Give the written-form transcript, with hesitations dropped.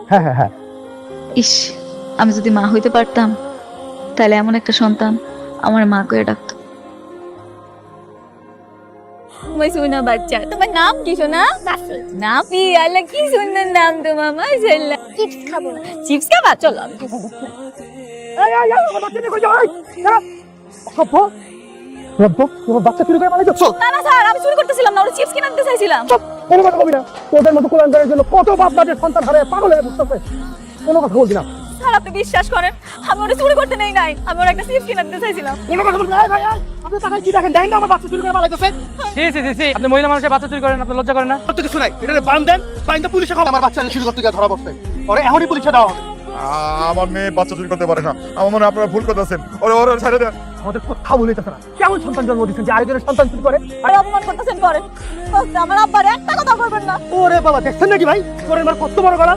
হ্যাঁ হ্যাঁ হ্যাঁ। ইস, আমি যদি মা হইতে পারতাম তাহলে এমন একটা সন্তান আমার মা করে ডাকতো। তোমার সোনা বাচ্চা, তোমার নাম কি সোনা? নাফি। আল্লাহ কি সুন্দর নাম তোমার, মাশাআল্লাহ। চিপস খাবো? চিপস খাবা? চলো আমি কিছু দিচ্ছি। আমার বাচ্চা নিয়ে কই যাও? অসভ্য! তোমার বাচ্চা চুরি করে পালাই যাচ্ছ? না না স্যার, আমি চুরি করতেছিলাম না, ওরা চিপস কিনে আনতে চাইছিলাম। কোনো কথা বলবি না। তোদের মতো কোরআনের জন্য কত বাপ মাদের সন্তান হারে পাগল হয়ে বুঝতেছে। কোনো কথা বলবি না। স্যার আপনি বিশ্বাস করেন, আমি ওরা চুরি করতে নেই নাই, আমি ওরা একটা চিপস কিনে আনতে চাইছিলাম। কোনো কথা বলবি না। ভাই আপনি টাকা কি দেখেন? দেখেন না আমার বাচ্চা চুরি করে পালাই যাচ্ছে। আপনি মহিলা মানুষের বাচ্চা চুরি করেন, আপনি লজ্জা করেন না? তো কিছু নাই, এটা বান দেন, বাইন্দা পুলিশে খাও। আমার বাচ্চা চুরি করতে গিয়ে ধরা পড়ছে, ওরে এখনই পুলিশে দেওয়া হবে। আমার মেয়ে বাচ্চা চুরি করতে পারে না। আমার মনে হয় আপনারা ভুল করতেছেন। ওরে ওরে ছেড়ে দেন। আমাদের কথা বলিতেছে না। কেমন সন্তান জন্ম দিচ্ছেন যে আরেকজনের সন্তান চুরি করে? আর অপমান করতেছেন করেন, আমার আব্বার একটা কথা বলবেন না। ওরে বাবা, দেখছেন নাকি ভাই? তোর এবার কত বড় গলা।